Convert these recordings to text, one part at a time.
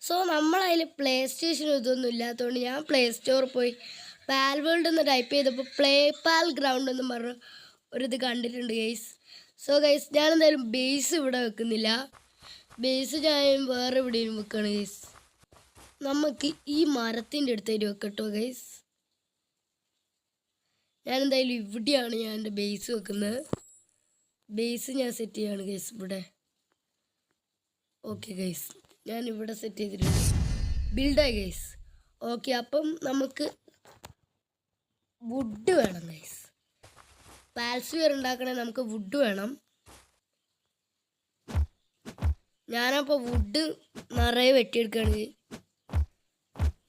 So നമ്മളതിൽ play station ഇതൊന്നും ഇല്ലാത്തതുകൊണ്ട് ഞാൻ പ്ലേ സ്റ്റോറിൽ പോയി പാൽ വേൾഡ് എന്ന് ടൈപ്പ് ചെയ്തപ്പോൾ പ്ലേ പാൽ ഗ്രൗണ്ട് എന്ന് പറഞ്ഞ ഒരിത് കണ്ടിട്ടുണ്ട് ഗൈസ്. സോ ഗൈസ് ഞാനെന്തായാലും ബേസ് ഇവിടെ വെക്കുന്നില്ല, ബേസ് ഞാൻ വേറെ എവിടെയും വെക്കുകയാണ് ഗൈസ്. നമുക്ക് ഈ മരത്തിൻ്റെ അടുത്തേക്ക് വെക്കട്ടോ ഗൈസ്. ഞാനെന്തായാലും ഇവിടെയാണ് ഞാൻ എൻ്റെ ബേസ് വെക്കുന്നത്. ബേസ് ഞാൻ സെറ്റ് ചെയ്യാണ് ഗൈസ് ഇവിടെ. ഓക്കെ ഗൈസ്, ഞാൻ ഇവിടെ സെറ്റ് ചെയ്തിട്ടുണ്ട്, ബിൽഡായി ഗൈസ്. ഓക്കെ, അപ്പം നമുക്ക് വുഡ് വേണം ഗൈസ്. പാൽസ്ഫിയർ ഉണ്ടാക്കണേ നമുക്ക് വുഡ് വേണം. ഞാനപ്പോൾ വുഡ് നിറയെ വെട്ടിയെടുക്കുകയാണ്.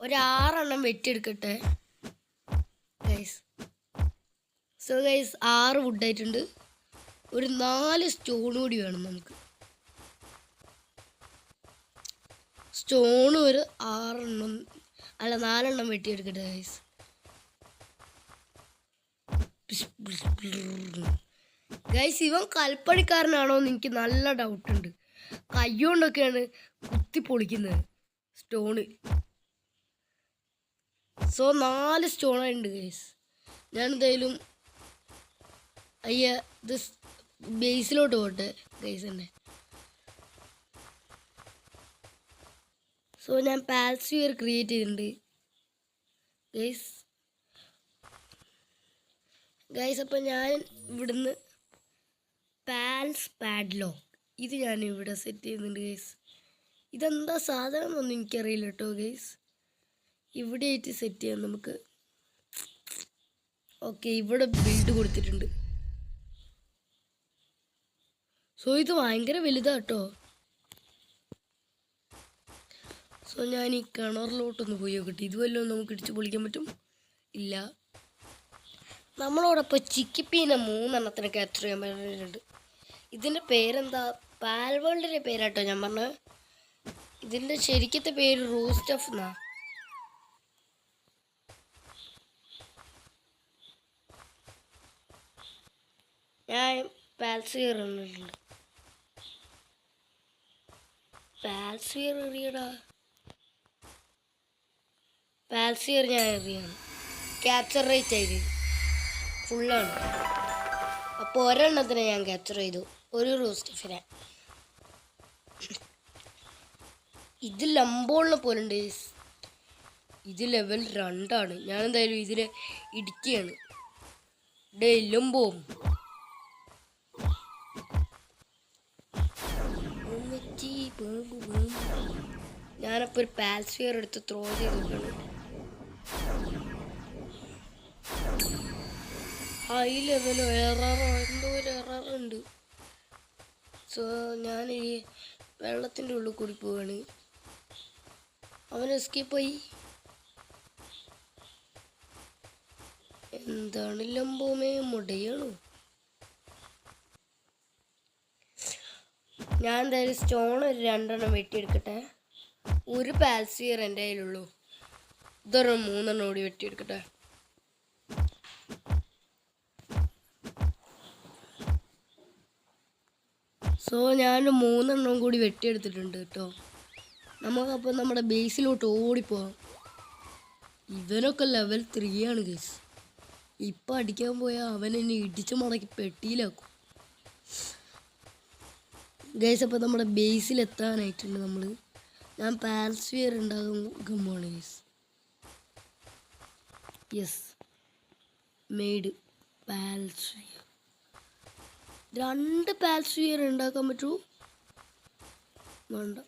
ഒരു 6 എണ്ണം വെട്ടിയെടുക്കട്ടെ ഗൈസ്. So guys 6 വുഡായിട്ടുണ്ട്. ഒരു 4 സ്റ്റോൺ കൂടി വേണം നമുക്ക്. സ്റ്റോൺ ഒരു 6 എണ്ണം അല്ല 4 എണ്ണം വെട്ടിയെടുക്കട്ടെ ഗൈസ്. ഗൈസ് ഇവൻ കൽപ്പണിക്കാരനാണോ എന്ന് എനിക്ക് നല്ല ഡൗട്ടുണ്ട്. കയ്യോണ്ടൊക്കെയാണ് കുത്തി പൊളിക്കുന്നത് സ്റ്റോണ്. സോ 4 സ്റ്റോണായിട്ടുണ്ട് ഗൈസ്. ഞാനെന്തായാലും ഇത് ബേസിലോട്ട് പോട്ടെ ഗൈസ് തന്നെ. സോ ഞാൻ പാൽസ്ഫിയർ ക്രിയേറ്റ് ചെയ്തിട്ടുണ്ട് ഗൈസ്. അപ്പം ഞാൻ ഇവിടുന്ന് പാൽസ് പാഡ്ലോക്ക് ഇത് ഞാൻ ഇവിടെ സെറ്റ് ചെയ്യുന്നുണ്ട് ഗൈസ്. ഇതെന്താ സാധനം എന്നൊന്നും എനിക്കറിയില്ല കേട്ടോ ഗൈസ്. ഇവിടെ ആയിട്ട് സെറ്റ് ചെയ്യാം നമുക്ക്. ഓക്കെ, ഇവിടെ ബിൽഡ് കൊടുത്തിട്ടുണ്ട്. സോ ഇത് ഭയങ്കര വലുതാട്ടോ. സോ ഞാൻ ഈ കിണറിലോട്ടൊന്ന് പോയി നോക്കട്ടെ, ഇതുവല്ലോ നമുക്ക് ഇടിച്ച് പൊളിക്കാൻ പറ്റും. ഇല്ല, നമ്മളോടൊപ്പം ചിക്കിപ്പീനെ 3 എണ്ണത്തിന് ക്യാപ്ചർ ചെയ്യാൻ പറഞ്ഞിട്ടുണ്ട്. ഇതിൻ്റെ പേരെന്താ? പാൽ വേൾഡിൻ്റെ പേരാട്ടോ ഞാൻ പറഞ്ഞത്. ഇതിൻ്റെ ശരിക്കത്തെ പേര് റൂസ്റ്റഫ് എന്നാ. ഞാൻ പാൽസ്ഫിയർ ഇട്ടിട്ടുണ്ട്. പാൽസ്ഫിയർ എറിയടാ. പാൽസ്ഫിയർ ഞാൻ എറിയാണ്. ക്യാപ്ചർ റേറ്റ് ആയി ഫുള്ളാണ്. അപ്പോൾ ഒരെണ്ണത്തിനെ ഞാൻ ക്യാപ്ചർ ചെയ്തു, ഒരു റൂസ്റ്റഫിനെ. ഇത് ലംബോളിനെ പോലുണ്ട്. ഇത് ലെവൽ 2 ആണ്. ഞാനെന്തായാലും ഇതിൽ ഇടിക്കുകയാണ്. ലംബോം ഞാനപ്പോൾ ഒരു പാൽസ്ഫിയർ എടുത്ത് ത്രോ ചെയ്ത് നോക്കണം. ഹൈ ലെവലോ എററോ എന്തോ ഒരു എററുണ്ട്. സോ ഞാൻ ഈ വെള്ളത്തിൻ്റെ ഉള്ളിൽ കൂടി പോവാണ്. അവൻ എസ്കേപ്പായി. എന്താണ് ലംബോമേ മുടയാണോ? ഞാൻ എന്തായാലും സ്റ്റോൺ ഒരു 2 എണ്ണം വെട്ടിയെടുക്കട്ടെ. ഒരു പാൽസ്ഫിയർ എൻ്റെ കയ്യിലുള്ളൂ. ഇതൊരു 3 എണ്ണം കൂടി വെട്ടിയെടുക്കട്ടെ. സോ ഞാൻ 3 എണ്ണം കൂടി വെട്ടിയെടുത്തിട്ടുണ്ട് കേട്ടോ. നമുക്കപ്പോൾ നമ്മുടെ ബേസിലോട്ട് ഓടിപ്പോവാം. ഇവനൊക്കെ ലെവൽ 3 ആണ് ഗൈസ്. ഇപ്പം അടിക്കാൻ പോയാൽ അവൻ എന്നെ ഇടിച്ച് മടക്കി പെട്ടിയിലാക്കും ഗൈസ്. അപ്പോൾ നമ്മുടെ ബേസിലെത്താനായിട്ടുണ്ട് നമ്മൾ. ഞാൻ പാൽസ്ഫിയർ ഉണ്ടാക്കാൻ പോവാണ് guys. Yes, made pal sphere. 2 pal sphere ഉണ്ടാക്കാൻ പറ്റൂ? വേണ്ട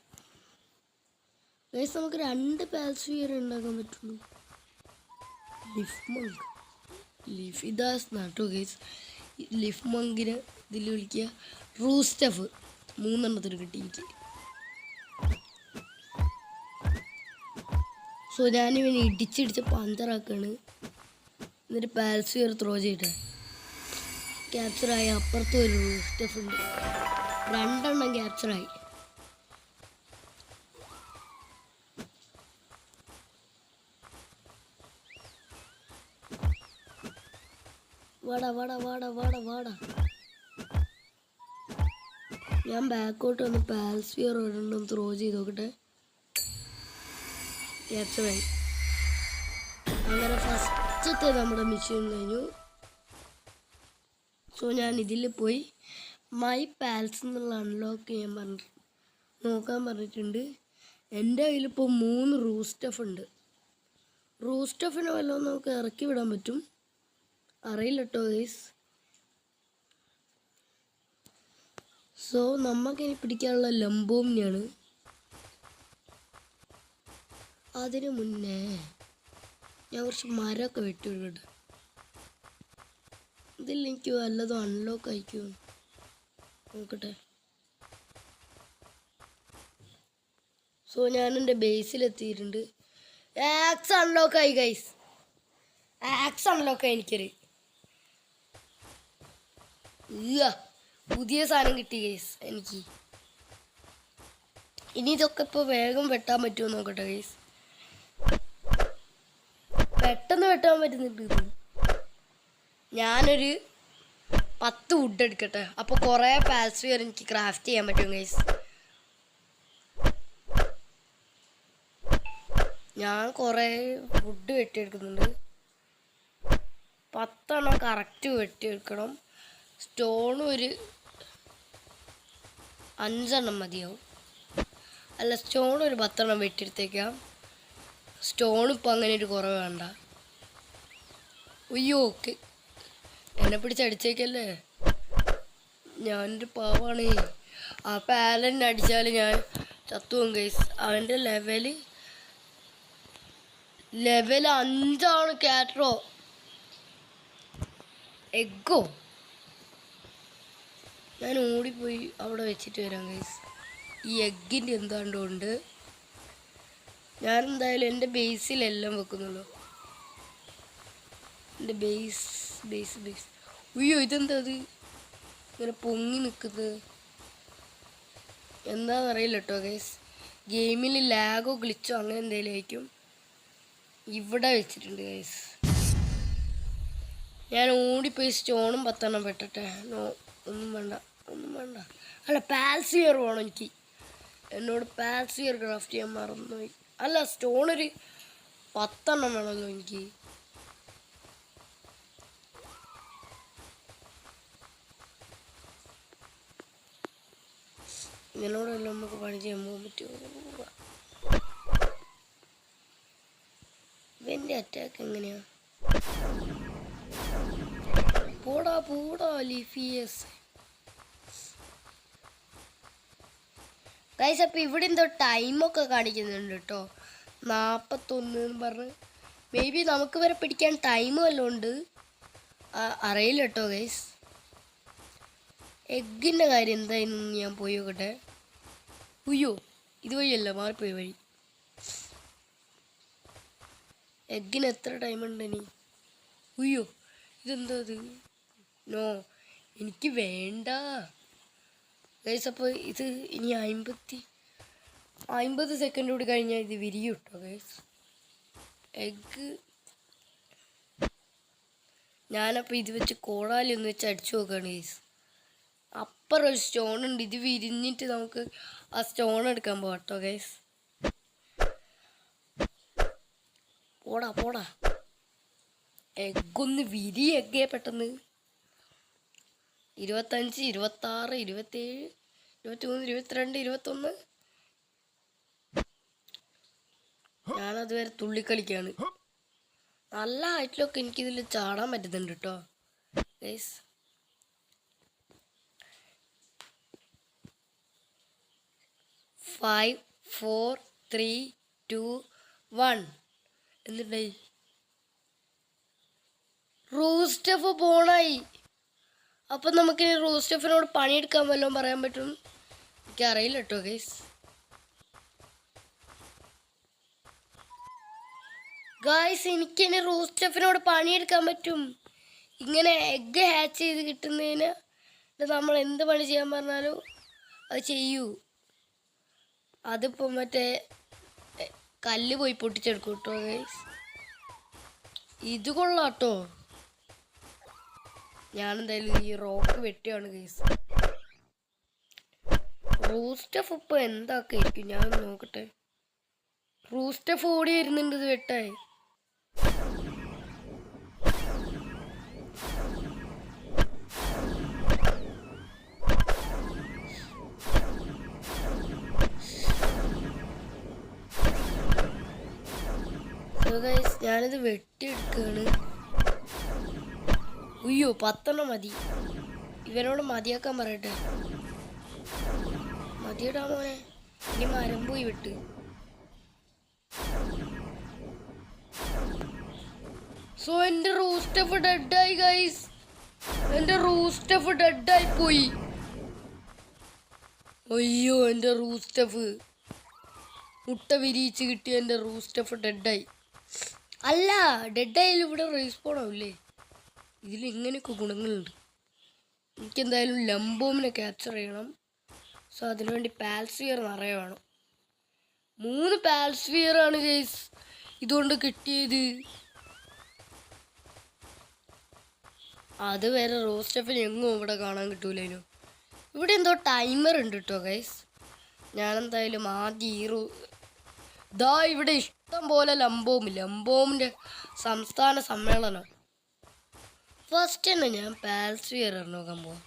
ഗൈസ്, നമുക്ക് 2 പാൽസ്ഫിയർ ഉണ്ടാക്കാൻ പറ്റുള്ളൂ. Leaf ഇതാസ് നാട്ടോ guys. ലിഫ് മങ്കിനെ ഇതിൽ വിളിക്കുക. റൂസ്റ്റഫ് 3 എണ്ണത്തിന് കിട്ടി എനിക്ക്. സോ ഞാനിവനെ ഇടിച്ചിടിച്ച് പഞ്ചറാക്കാണ്. എന്നിട്ട് പാൽസ്ഫിയർ ത്രോ ചെയ്തിട്ട് ക്യാപ്ചറായി. അപ്പുറത്ത് ഒരു റൂസ്റ്റഫ് ഉണ്ട്. 2 എണ്ണം ക്യാപ്ചറായി. വാടാ വാടാ വാടാ വാടാ വാടാ. ഞാൻ ബാക്കോട്ട് വന്ന് പാൽസ്ഫിയർ ഒരെണ്ണം ത്രോ ചെയ്ത് നോക്കട്ടെ. എത്രയായി അങ്ങനെ ഫസ്റ്റത്തെ നമ്മുടെ മിഷൻ കഴിഞ്ഞു. സോ ഞാൻ ഇതിൽ പോയി മൈ പാൽസ് എന്നുള്ള അൺലോക്ക് ചെയ്യാൻ നോക്കാൻ പറഞ്ഞിട്ടുണ്ട്. എൻ്റെ കയ്യിലിപ്പോൾ 3 റൂസ്റ്റഫ് ഉണ്ട്. റൂസ്റ്റഫിനെ വല്ലതും നമുക്ക് ഇറക്കി വിടാൻ പറ്റും, അറിയില്ല കേട്ടോ ഗൈസ്. സോ നമുക്കിനി പിടിക്കാനുള്ള ലംബോമിനെയാണ്. അതിനു മുന്നേ ഞാൻ കുറച്ച് മരമൊക്കെ വെട്ടിവിടട്ടെ. ഇതിൽ എനിക്ക് വല്ലതും അൺലോക്ക് ആയിക്കുമോ നോക്കട്ടെ. സോ ഞാൻ എൻ്റെ ബേസിലെത്തിയിട്ടുണ്ട്. ആക്സ് അൺലോക്കായി ഗൈസ്, ആക്സ് അൺലോക്കായി. എനിക്കൊരു പുതിയ സാധനം കിട്ടി ഗൈസ് എനിക്ക്. ഇനി ഇതൊക്കെ ഇപ്പോൾ വേഗം വെട്ടാൻ പറ്റുമോ നോക്കട്ടെ ഗൈസ്. പെട്ടെന്ന് വെട്ടാൻ പറ്റുന്നുണ്ട് ഇത്. ഞാനൊരു 10 വുഡ് എടുക്കട്ടെ, അപ്പോൾ കുറേ പാൽസ്ഫിയർ എനിക്ക് ക്രാഫ്റ്റ് ചെയ്യാൻ പറ്റും ഗൈസ്. ഞാൻ കുറേ വുഡ് വെട്ടിയെടുക്കുന്നുണ്ട്. 10 കറക്റ്റ് വെട്ടിയെടുക്കണം. സ്റ്റോൺ ഒരു 5 മതിയാവും. അല്ല, സ്റ്റോൺ ഒരു 10 വെട്ടിയെടുത്തേക്കാം. സ്റ്റോൺ ഇപ്പോൾ അങ്ങനെ ഒരു കുറവ് വേണ്ട. അയ്യോ, ഓക്കെ, എന്നെ പിടിച്ചടിച്ചേക്കല്ലേ, ഞാനൊരു പാവാണ്. ആ പാലൻ അടിച്ചാൽ ഞാൻ ചത്തുവും ഗൈസ്. അവൻ്റെ ലെവല് 5 കാറ്ററോ എഗ്ഗോ. ഞാൻ ഓടിപ്പോയി അവിടെ വെച്ചിട്ട് വരാം ഗൈസ്. ഈ എഗ്ഗിൻ്റെ എന്താണ്ടുണ്ട്. ഞാൻ എന്തായാലും എൻ്റെ ബേസിലെല്ലാം വെക്കുന്നുള്ളൂ. എൻ്റെ ബേസ്. അയ്യോ, ഇതെന്താ അത് ഇങ്ങനെ പൊങ്ങി നിൽക്കുന്നത്? എന്താണെന്നറിയില്ല കേട്ടോ ഗൈസ്. ഗെയിമിൽ ലാഗോ ഗ്ലിച്ചോ അങ്ങനെ എന്തെങ്കിലും ആയിരിക്കും. ഇവിടെ വെച്ചിട്ടുണ്ട് ഗൈസ്. ഞാൻ ഓടിപ്പോയി സ്റ്റോണും 10 വെട്ടട്ടെ. ഒന്നും വേണ്ട. അല്ല, പാൽസ്ഫിയർ വേണം എനിക്ക്. എന്നോട് പാൽസ്ഫിയർ ക്രാഫ്റ്റ് ചെയ്യാൻ മറന്നുപോയി. അല്ല, സ്റ്റോൺ ഒരു 10 വേണമല്ലോ എനിക്ക്. ഇതിനോടെല്ലാം നമുക്ക് പണി ചെയ്യാൻ പോകാൻ പറ്റുമോ? ഇവൻ്റെ അറ്റാക്ക് എങ്ങനെയാ? പോടാ ലിഫിയസ് ഗൈസ്. അപ്പോൾ ഇവിടെ എന്തോ ടൈമൊക്കെ കാണിക്കുന്നുണ്ട് കേട്ടോ, 41 എന്ന് പറഞ്ഞ്. മേ ബി നമുക്ക് വരെ പിടിക്കാൻ ടൈം വല്ലതും ഉണ്ട്, അറിയില്ല കേട്ടോ ഗൈസ്. എഗ്ഗിൻ്റെ കാര്യം എന്തായിരുന്നു ഞാൻ പോയി നോക്കട്ടെ. ഉയ്യോ, ഇതുവഴിയല്ല, മാറിപ്പോയി വഴി. എഗ്ഗിന് എത്ര ടൈം ഉണ്ട് ഇനി? ഉയ്യോ, ഇതെന്താ അത്? നോ, എനിക്ക് വേണ്ട ഗൈസ്. അപ്പോൾ ഇത് ഇനി 50 സെക്കൻഡ് കൂടി കഴിഞ്ഞാൽ ഇത് വിരിയും കേട്ടോ ഗൈസ്. എഗ്ഗ് ഞാനപ്പോൾ ഇത് വെച്ച് കോടാലി ഒന്ന് വെച്ച് അടിച്ചു നോക്കുകയാണ് ഗൈസ്. അപ്പുറം ഒരു സ്റ്റോൺ ഉണ്ട്, ഇത് വിരിഞ്ഞിട്ട് നമുക്ക് ആ സ്റ്റോൺ എടുക്കാൻ പോകാം കേട്ടോ ഗൈസ്. പോടാ എഗ്ഗൊന്ന് വിരി. എഗ്ഗേ പെട്ടെന്ന്. 25, 26, 27, 23, 22, 21. ഞാനതുവരെ തുള്ളിക്കളിക്കാണ്. നല്ല ഹൈറ്റിലൊക്കെ എനിക്കിതിൽ ചാടാൻ പറ്റുന്നുണ്ട് കേട്ടോ ഗൈസ്. ഫൈവ്, 4, 3, 2, 1. എന്നിട്ടായി റൂസ്റ്റഫ് പോണായി. അപ്പം നമുക്കിനി റൂസ്റ്റഫിനോട് പണിയെടുക്കാൻ വല്ലതും പറയാൻ പറ്റും, എനിക്കറിയില്ല കേട്ടോ ഗൈസ്. എനിക്കിനി റൂസ്റ്റഫിനോട് പണിയെടുക്കാൻ പറ്റും. ഇങ്ങനെ എഗ്ഗ് ഹാച്ച് ചെയ്ത് കിട്ടുന്നതിന് നമ്മൾ എന്ത് പണി ചെയ്യാൻ പറഞ്ഞാലും അത് ചെയ്യൂ. അതിപ്പോൾ മറ്റേ കല്ല് പോയി പൊട്ടിച്ചെടുക്കും കേട്ടോ ഗൈസ്. ഇത് കൊള്ളാട്ടോ. ഞാനെന്തായാലും ഈ റോക്ക് വെട്ടിയാണ് ഗൈസ്. റൂസ്റ്റഫ് ഇപ്പോൾ എന്താക്കിയിരിക്കും ഞാൻ നോക്കട്ടെ. റൂസ്റ്റഫ് ഓടി വരുന്നുണ്ട് ഇത് വെട്ടായി. ഞാനിത് വെട്ടിയെടുക്കുകയാണ്. ഉയ്യോ 10 മതി. ഇവനോട് മതിയാക്കാൻ പറയട്ടെ. മതിയിടാ മോനെ, ഇനി മരം പോയി വിട്ട്. സോ എൻ്റെ റൂസ്റ്റഫ് ഡെഡായി ഗൈസ്. എൻ്റെ റൂസ്റ്റഫ് ഡെഡായി പോയി. അയ്യോ എൻ്റെ റൂസ്റ്റഫ് മുട്ട വിരിയിച്ച് കിട്ടിയ എൻ്റെ റൂസ്റ്റഫ് ഡെഡായി. അല്ല, ഡെഡായാലും ഇവിടെ റീസ്പോൺ ആവില്ലേ? ഇതിൽ ഇങ്ങനെയൊക്കെ ഗുണങ്ങളുണ്ട്. എനിക്കെന്തായാലും ലംബോമിനെ ക്യാപ്ചർ ചെയ്യണം. സോ അതിനുവേണ്ടി പാൽസ്ഫിയർ നിറയെ വേണം. 3 പാൽസ്ഫിയറാണ് ഗൈസ് ഇതുകൊണ്ട് കിട്ടിയത്. അത് വരെ റോസ്റ്റഫിന് എങ്ങും ഇവിടെ കാണാൻ കിട്ടൂലേനു. ഇവിടെ എന്തോ ടൈമർ ഉണ്ട് കേട്ടോ ഗൈസ്. ഞാനെന്തായാലും ആദ്യം ദാ ഇവിടെ ഇഷ്ടം പോലെ ലംബോമിൻ്റെ സംസ്ഥാന സമ്മേളനം. ഫസ്റ്റ് തന്നെ ഞാൻ പാൽസ്ഫിയർ നോക്കാൻ പോവാം.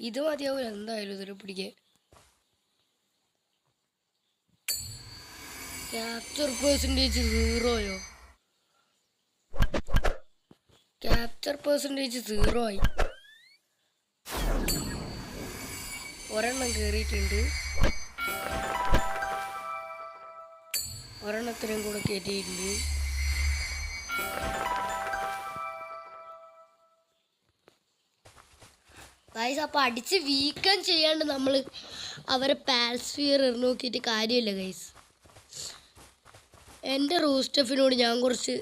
ഇത് മതിയാവില്ല എന്തായാലും ഇതിനെ പിടിക്കാൻ. ക്യാപ്ചർ പെർസെൻറ്റേജ് 0യോ? ക്യാപ്ചർ പെർസെൻറ്റേജ് 0 ആയി. ഒരെണ്ണം കയറിയിട്ടുണ്ട്. ഒരെണ്ണത്തിനും കൂടെ കയറ്റിയിട്ടുണ്ട്. ഗൈസ് അപ്പോൾ അടിച്ച് വീക്കം ചെയ്യാണ്ട് നമ്മൾ അവരെ പാൽസ്ഫിയർ നോക്കിയിട്ട് കാര്യമില്ല ഗൈസ്. എൻ്റെ റൂസ്റ്റഫിനോട് ഞാൻ കുറച്ച്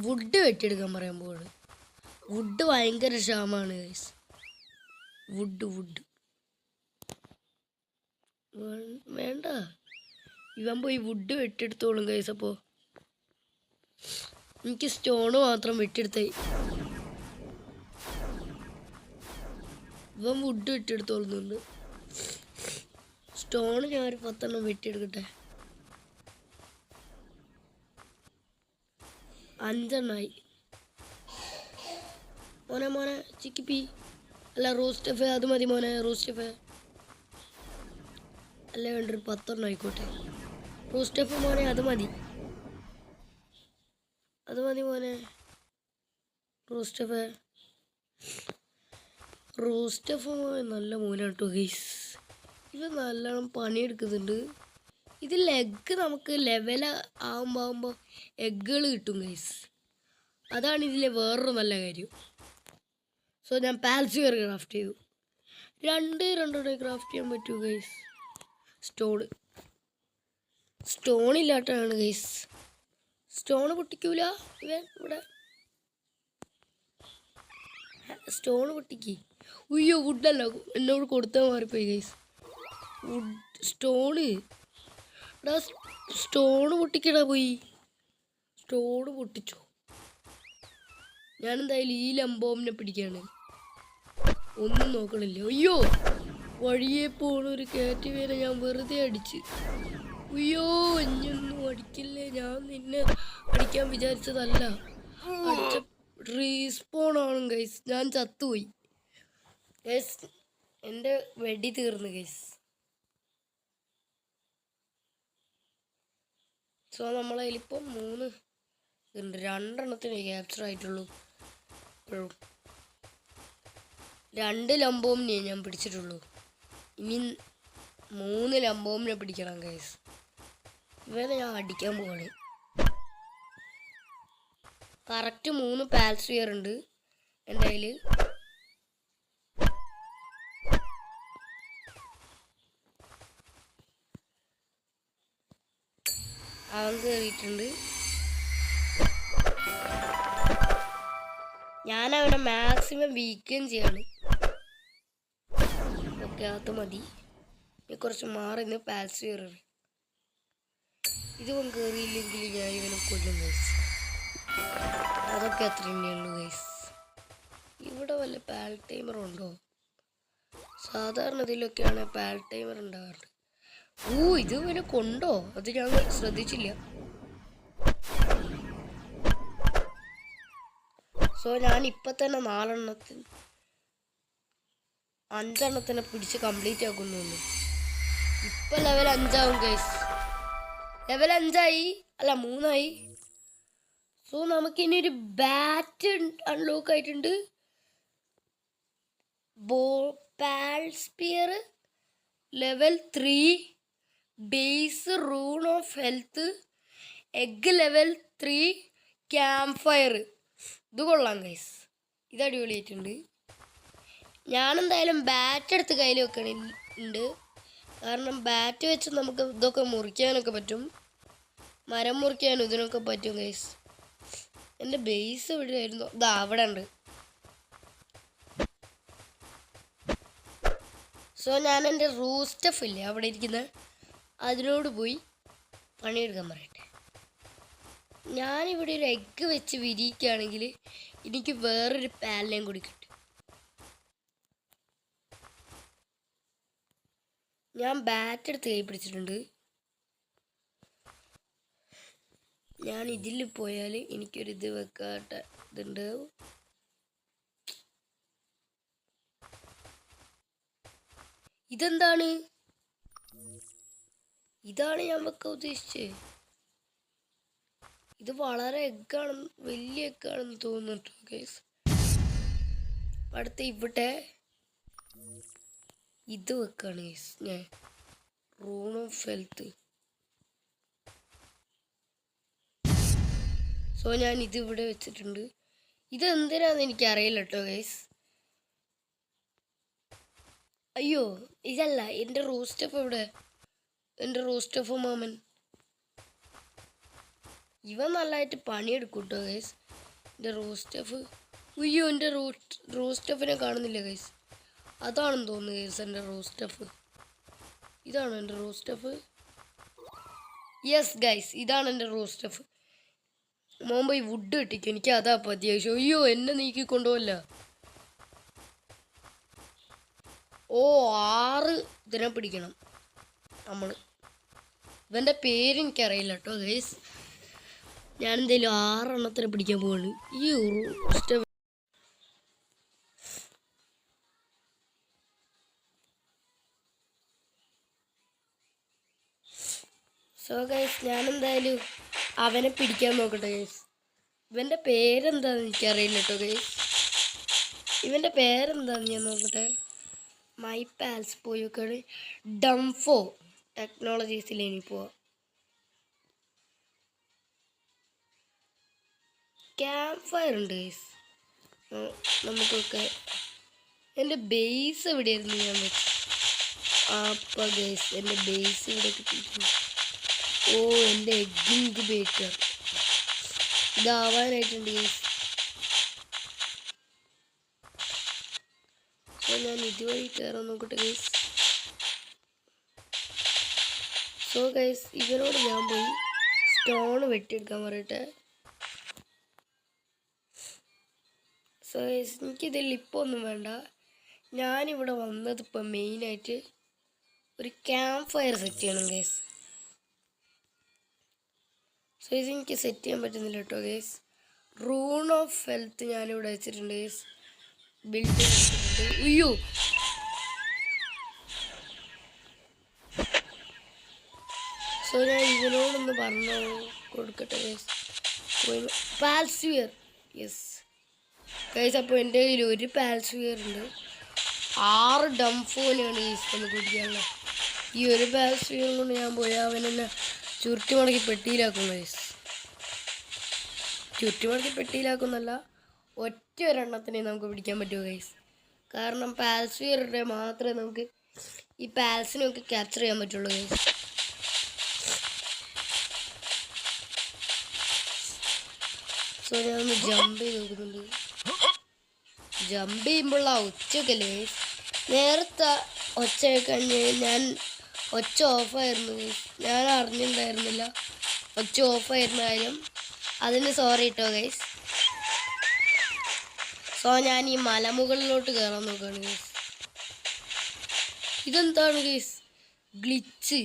വുഡ് വെട്ടിയെടുക്കാൻ പറയാൻ പോവാണ്. വുഡ് ഭയങ്കര ക്ഷാമമാണ് ഗൈസ്. വുഡ് വേണ്ട, ഇവൻ പോയി വുഡ് വെട്ടിയെടുത്തോളും ഗൈസ്. അപ്പോൾ എനിക്ക് സ്റ്റോണ് മാത്രം വെട്ടിയെടുത്തായി. ഇവൻ വുഡ് വെട്ടിയെടുത്തോളുന്നുണ്ട്. സ്റ്റോണ് ഞാൻ ഒരു 10 വെട്ടിയെടുക്കട്ടെ. 5 മോനെ ചിക്കിപ്പി. അല്ല റോസ്റ്റഫ് അത് മതി മോനെ. റോസ്റ്റഫ് അല്ല വേണ്ട, ഒരു 10 ആയിക്കോട്ടെ. റോസ്റ്റഫ് മോനെ അത് മതി മോനെ. റോസ്റ്റഫ് നല്ല മോനാണ് കേട്ടോ ഗൈസ്. ഇത് നല്ലോണം പണിയെടുക്കുന്നുണ്ട്. ഇത് ലെഗ് നമുക്ക് ലെവൽ ആകുമ്പോൾ എഗ്ഗുകൾ കിട്ടും ഗൈസ്. അതാണ് ഇതിലെ വേറൊരു നല്ല കാര്യം. സോ ഞാൻ പാൽസ്ഫിയർ ക്രാഫ്റ്റ് ചെയ്തു. 2 ക്രാഫ്റ്റ് ചെയ്യാൻ പറ്റൂ ഗൈസ്. സ്റ്റോണില്ലാട്ടാണ് ഗൈസ്. സ്റ്റോണ് പൊട്ടിക്കൂല ഇവൻ ഇവിടെ. സ്റ്റോണ് പൊട്ടിക്ക്. ഉയ്യോ വുഡല്ല, എന്നോട് കൊടുത്താൽ മാറിപ്പോയി ഗൈസ്. സ്റ്റോണ് പൊട്ടിക്കടാ പോയി. സ്റ്റോണ് പൊട്ടിച്ചോ. ഞാനെന്തായാലും ഈ ലംബോമിനെ പിടിക്കാണ്. ഒന്നും നോക്കണില്ല. അയ്യോ വഴിയെ പോണൊരു കാറ്റുവേനെ ഞാൻ വെറുതെ അടിച്ച്. അയ്യോ ഇനിയൊന്നും അടിക്കില്ലേ. ഞാൻ നിന്നെ അടിക്കാൻ വിചാരിച്ചതല്ല. അടിച്ച റീസ്പോണാണ് ഗൈസ്. ഞാൻ ചത്തുപോയി ഗൈസ്. എൻ്റെ വെടി തീർന്നു ഗൈസ്. സോ നമ്മളതിലിപ്പം 3 ഉണ്ട്. 2 ക്യാപ്ചർ ആയിട്ടുള്ളൂ. ഇപ്പോഴും 2 ലംബോമിനെ ഞാൻ പിടിച്ചിട്ടുള്ളൂ. ഇനി 3 ലംബോമിനെ പിടിക്കണം ഗൈസ്. ഇവനെ ഞാൻ അടിക്കാൻ പോവാണ്. കറക്റ്റ് 3 പാൽസ്ഫിയർ ഉണ്ട് എൻ്റെ കയ്യിൽ. അവൻ കയറിയിട്ടുണ്ട്. ഞാനവനെ മാക്സിമം വീക്കം ചെയ്യാണ്. ഓക്കെ അത് മതി. കുറച്ച് മാറി നിന്ന് പാൽസ്ഫിയർ. ഇതും കയറിയില്ലെങ്കിൽ ഞാൻ ഇവനെ കൊല്ലും ഗൈസ്. അതൊക്കെ അത്ര തന്നെയുള്ളൂ ഗൈസ്. ഇവിടെ വല്ല പാൽ ടൈമറുണ്ടോ? സോ സാധാരണ ഇതിലൊക്കെയാണ് പാൽ ടൈമർ ഉണ്ടാകാറുണ്ട്. ഇത് ഇവനെ കൊണ്ടോ? അത് ഞാൻ ശ്രദ്ധിച്ചില്ല. സോ ഞാൻ ഇപ്പം തന്നെ 5 പിടിച്ച് കംപ്ലീറ്റ് ആക്കുന്നു. ഇപ്പം ലെവൽ 5 ആവും ഗൈസ്. ലെവൽ 5 ആയി, അല്ല 3 ആയി. സോ നമുക്കിനി ഒരു ബാറ്റ് അൺലോക്ക് ആയിട്ടുണ്ട്. Pal sphere level 3, base rune of health, egg level 3, campfire. ഇത് കൊള്ളാം ഗൈസ്, ഇത് അടിപൊളിയായിട്ടുണ്ട്. ഞാനെന്തായാലും ബാറ്റ് എടുത്ത് കയ്യിൽ വെക്കണുണ്ട്. കാരണം ബാറ്റ് വെച്ച് നമുക്ക് ഇതൊക്കെ മുറിക്കാനൊക്കെ പറ്റും. മരം മുറിക്കാനും ഇതിനൊക്കെ പറ്റും ഗൈസ്. എൻ്റെ ബേസ് എവിടെയായിരുന്നു? ഇതാ അവിടെ ഉണ്ട്. സോ ഞാൻ എൻ്റെ റൂസ്റ്റഫ് ഇല്ലേ അവിടെ ഇരിക്കുന്ന, അതിനോട് പോയി പണിയെടുക്കാൻ പറയട്ടെ. ഞാനിവിടെ ഒരു എഗ്ഗ് വെച്ച് വിരിയിക്കുകയാണെങ്കിൽ എനിക്ക് വേറൊരു പാലിനെയും കൂടി കിട്ടും. ഞാൻ ബാറ്റ് എടുത്ത് കൈ പിടിച്ചിട്ടുണ്ട്. ഞാൻ ഇതിൽ പോയാൽ എനിക്കൊരിത് വെക്കാത്ത ഇതുണ്ട്. ഇതെന്താണ്? ഇതാണ് ഞാൻ വെക്കാൻ ഉദ്ദേശിച്ചത്. ഇത് വളരെ എഗ്ഗാണെന്ന്, വലിയ എഗ്ഗാണെന്ന് തോന്നുന്നു ഗൈസ്. അടുത്ത ഇവിടെ ഇത് വെക്കാണ് ഗൈസ് ഞാൻ. റൂൺ ഓഫ് ഹെൽത്ത്. സോ ഞാൻ ഇത് ഇവിടെ വെച്ചിട്ടുണ്ട്. ഇത് എന്തിനാന്ന് എനിക്കറിയില്ല കേട്ടോ ഗൈസ്. അയ്യോ ഇതല്ല, എൻ്റെ റൂസ്റ്റഫ് എവിടെ? എൻ്റെ റൂസ്റ്റഫ് മാമൻ. ഇവൻ നല്ലതായിട്ട് പണിയെടുക്കും കേട്ടോ ഗൈസ്. എൻ്റെ റൂസ്റ്റഫ്. അയ്യോ എൻ്റെ റൂസ്റ്റഫിനെ കാണുന്നില്ല ഗൈസ്. അതാണെന്ന് തോന്നുന്നു ഗൈസ് എൻ്റെ റൂസ്റ്റഫ്. ഇതാണ് എൻ്റെ റൂസ്റ്റഫ്. യെസ് ഗൈസ്, ഇതാണ് എൻ്റെ റൂസ്റ്റഫ്. മോൻ പോയി വുഡ് കിട്ടിക്കും, എനിക്ക് അതാ അത്യാവശ്യം. അയ്യോ എന്നെ നീക്കിക്കൊണ്ടുപോല്ല. 6 ഇതിനെ പിടിക്കണം നമ്മൾ. ഇവൻ്റെ പേര് എനിക്കറിയില്ല കേട്ടോ ഗൈസ്. ഞാനെന്തെങ്കിലും 6 എണ്ണത്തിനെ പിടിക്കാൻ പോവാണ്. ഈ റൂസ്റ്റഫ്. സോ ഗൈസ് ഞാനെന്തായാലും അവനെ പിടിക്കാൻ നോക്കട്ടെ ഗൈസ്. ഇവൻ്റെ പേരെന്താന്ന് എനിക്കറിയില്ല കേട്ടോ ഗൈസ്. ഇവൻ്റെ പേരെന്താന്ന് ഞാൻ നോക്കട്ടെ. മൈ പാൽസ് പോയി നോക്കാണ്. ഡംഫോ ടെക്നോളജീസിൽ ഇനി പോവാം. ക്യാമ്പ് ഫയർ ഉണ്ട് ഗൈസ്, നമുക്കൊക്കെ. എൻ്റെ ബേസ് എവിടെയായിരുന്നു ഞാൻ വെച്ചു? അപ്പം ഗൈസ് എൻ്റെ ബേസ് ഇവിടെ കിട്ടിയിട്ടുണ്ട്. എൻ്റെ എഗ് ഇൻക്യുബേറ്റർ ഇതാവാനായിട്ടുണ്ട് ഗൈസ്. സോ ഞാൻ ഇതുവഴി കയറാൻ നോക്കട്ടെ ഗൈസ്. സോ ഗൈസ് ഇവരോട് ഞാൻ പോയി സ്റ്റോൺ വെട്ടിയെടുക്കാൻ പറയട്ടെ. സോ ഗൈസ് എനിക്കിതിൽ ഇപ്പോൾ ഒന്നും വേണ്ട. ഞാനിവിടെ വന്നത് ഇപ്പം മെയിനായിട്ട് ഒരു ക്യാമ്പ് ഫയർ സെറ്റ് ചെയ്യണം ഗൈസ്. സോ ഇത് എനിക്ക് സെറ്റ് ചെയ്യാൻ പറ്റുന്നില്ല കേട്ടോ ഗൈസ്. റൂൺ ഓഫ് ഹെൽത്ത് ഞാനിവിടെ വെച്ചിട്ടുണ്ട് ഗൈസ്. ബിൽഡ് വെച്ചിട്ടുണ്ട്. അയ്യോ സോ ഞാൻ ഇവനോടൊന്ന് പറഞ്ഞു കൊടുക്കട്ടെ ഗൈസ്. പാൽസ്വിയർ. യെസ് ഗൈസ്, അപ്പോൾ എൻ്റെ കയ്യിൽ ഒരു പാൽസ്വിയർ ഉണ്ട്. 6 ഡംഫോനെയാണ് ഗൈസ് നമുക്ക് കുടിക്കാനുള്ളത്. ഈ ഒരു പാൽസ്വിയർ കൊണ്ട് ഞാൻ പോയാൽ അവനെന്നെ ചുരുട്ടി മടക്കി പെട്ടിയിലാക്കും ഗൈസ്. ചുരുട്ടി മടക്കി പെട്ടിയിലാക്കുന്നല്ല, ഒറ്റ ഒരെണ്ണത്തിനെ നമുക്ക് പിടിക്കാൻ പറ്റുമോ ഗൈസ്. കാരണം പാൽസ്വിയറുടെ മാത്രമേ നമുക്ക് ഈ പാൽസിനൊക്കെ ക്യാപ്ചർ ചെയ്യാൻ പറ്റുള്ളൂ ഗൈസ്. സോ ഞാനൊന്ന് ജമ്പ് ചെയ്ത് നോക്കുന്നുണ്ട്. ജമ്പ് ചെയ്യുമ്പോഴുള്ള ഒച്ചയൊക്കെയല്ലേ ഗൈസ്. നേരത്തെ ഒച്ച കഴിഞ്ഞ് ഞാൻ ഒച്ച ഓഫായിരുന്നു ഗൈസ്. ഞാൻ അറിഞ്ഞിട്ടുണ്ടായിരുന്നില്ല ഒച്ച ഓഫായിരുന്ന കാര്യം. അതിന് സോറി കേട്ടോ ഗൈസ്. സോ ഞാൻ ഈ മലമുകളിലോട്ട് കയറാൻ നോക്കുകയാണ് ഗൈസ്. ഇതെന്താണ് ഗൈസ്? ഗ്ലിച്ച്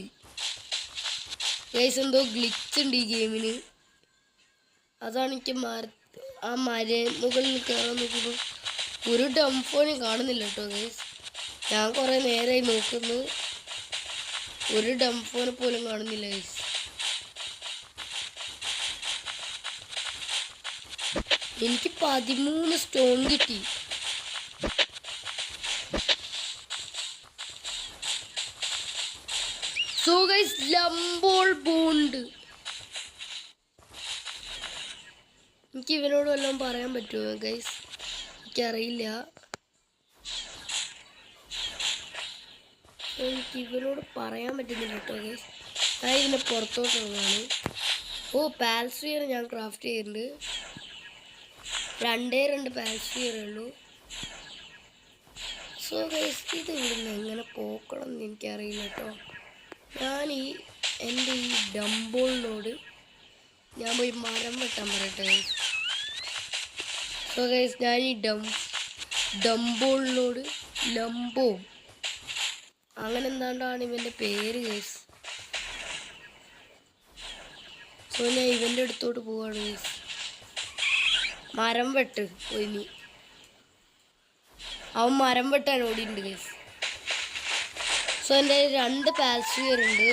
ഗൈസ്, എന്തോ ഗ്ലിച്ച് ഉണ്ട് ഈ ഗെയിമിന്. അതാണ് എനിക്ക് ആ മുകളിൽ കയറാൻ നോക്കുമ്പോൾ ഒരു ഡംഫോനും കാണുന്നില്ല കേട്ടോ ഗൈസ്. ഞാൻ കുറേ നേരമായി നോക്കുന്നു, ഒരു ഡംഫോനെ പോലും കാണുന്നില്ല ഗൈസ്. എനിക്ക് 13 സ്റ്റോൺ കിട്ടി. So guys, Lamball bond. എനിക്ക് ഇവനോട് വല്ലതും പറയാൻ പറ്റുമോ ഗൈസ്? എനിക്കറിയില്ല. എനിക്ക് ഇവനോട് പറയാൻ പറ്റുന്നില്ല കേട്ടോ ഗൈസ്. ഞാൻ ഇതിനെ പുറത്തോട്ട് ഇറങ്ങാണ്. ഓ, പാൽസ്ഫിയർ ഞാൻ ക്രാഫ്റ്റ് ചെയ്യുന്നുണ്ട്. 2 പാൽസ്ഫിയറേ ഉള്ളൂ. സോ ഗൈസ്, ഇത് ഇവിടുന്ന് എങ്ങനെ പോക്കണം എന്ന് എനിക്കറിയില്ല കേട്ടോ. ഞാൻ എൻ്റെ ഈ ഡംബോളിനോട് ഞാൻ പോയി മരം വെട്ടാൻ പറയട്ടെ ഗൈസ്. സോ ഗൈസ്, ഞാൻ ഈ ഡംബോളിനോട് ലംബോ അങ്ങനെ എന്താണ്ടാണ് ഇവൻ്റെ പേര് ഗൈസ്. സോ ഞാൻ ഇവൻ്റെ അടുത്തോട്ട് പോവാണ് ഗൈസ്. മരം വെട്ട് പോയി. അവൻ മരം വെട്ടാൻ ഓടിയിട്ടുണ്ട് ഗൈസ്. സോ എൻ്റെ 2 പാൽസ്ഫിയർ ഉണ്ട്.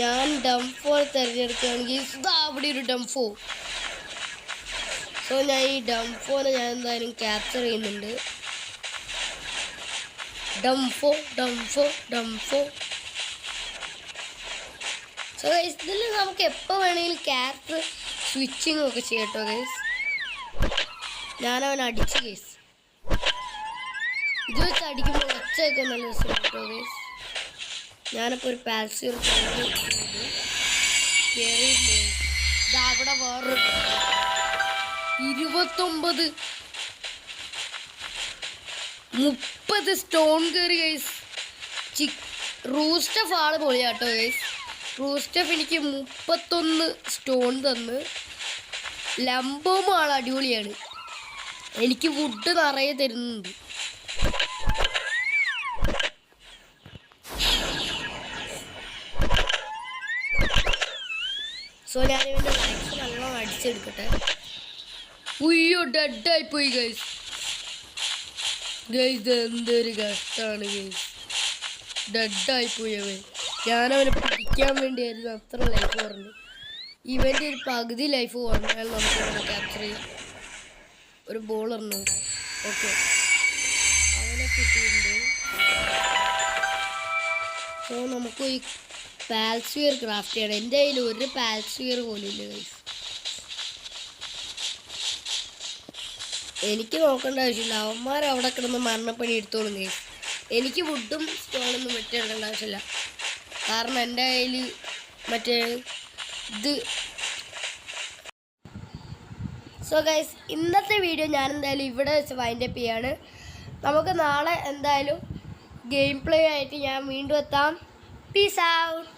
ഞാൻ ഡംഫോ തിരഞ്ഞെടുക്കുകയാണെങ്കിൽ അവിടെ ഒരു ഡംഫോ. സോ ഞാൻ ഈ ഡംഫോനെ ഞാൻ എന്തായാലും ക്യാപ്ചർ ചെയ്യുന്നുണ്ട്. ഡംഫോ ഡംഫോ ഡംഫോ. സോ ഗൈസ്, ഇതിൽ നമുക്ക് എപ്പോൾ വേണമെങ്കിലും ക്യാരക്ടർ സ്വിച്ചിങ് ഒക്കെ ചെയ്യട്ടോ ഗൈസ്. ഞാനവൻ അടിച്ചു ഗൈസ്. ഇത് വെച്ച് അടിക്കുമ്പോൾ ഒച്ചയൊക്കെ നല്ല രസം കേട്ടോ ഗൈസ്. ഞാനിപ്പോൾ ഒരു പാൽസ്ഫിയർ കയറിയില്ലേ. ഇതവിടെ വേറൊരു 29 30 സ്റ്റോൺ കയറി ഗൈസ്. റൂസ്റ്റഫ് ആള് പൊളിയാട്ടോ ഗൈസ്. റൂസ്റ്റഫ് എനിക്ക് 31 സ്റ്റോൺ തന്ന്. ലംബോം ആൾ അടിപൊളിയാണ്. എനിക്ക് വുഡ് നിറയെ തരുന്നുണ്ട്. സോ ഞാൻ ഇവൻ്റെ മാക്സ് നല്ലോണം അടിച്ചെടുക്കട്ടെ. ഉയ്യോ, ഡെഡായി പോയി ഗൈസ്. ഗൈസ്, എന്തൊരു കഷ്ടമാണ് ഗൈസ്. ഡെഡായി പോയി അവൻ. ഞാനവനെ പിടിക്കാൻ വേണ്ടിയായിരുന്നു അത്ര ലൈഫ് പറഞ്ഞു. ഇവൻ്റെ ഒരു പകുതി ലൈഫ് കുറഞ്ഞാൽ നമുക്ക് ഇവിടെ ക്യാപ്ചർ ചെയ്യാം. ഒരു ബോളറിന് ഓക്കെ, അവനെ കിട്ടിയിട്ടുണ്ട്. സോ നമുക്ക് ഈ പാൽസ്ഫിയർ ക്രാഫ്റ്റ് ചെയ്യണം. എൻ്റെ കയ്യിൽ ഒരു പാൽസ്ഫിയർ പോലും ഇല്ല ഗൈസ്. എനിക്ക് നോക്കേണ്ട ആവശ്യമില്ല, അവന്മാർ അവിടെ കിടന്ന് മരണപ്പണി എടുത്തോളും ഗൈസ്. എനിക്ക് വുഡും സ്റ്റോണൊന്നും വെട്ടിയെടുക്കേണ്ട ആവശ്യമില്ല. കാരണം എൻ്റെ കയ്യിൽ മറ്റേ ഇത്. സോ ഗൈസ്, ഇന്നത്തെ വീഡിയോ ഞാൻ എന്തായാലും ഇവിടെ വെച്ച് വൈൻഡപ്പ് ചെയ്യാണ്. നമുക്ക് നാളെ എന്തായാലും ഗെയിം പ്ലേ ആയിട്ട് ഞാൻ വീണ്ടും എത്താം. Peace out.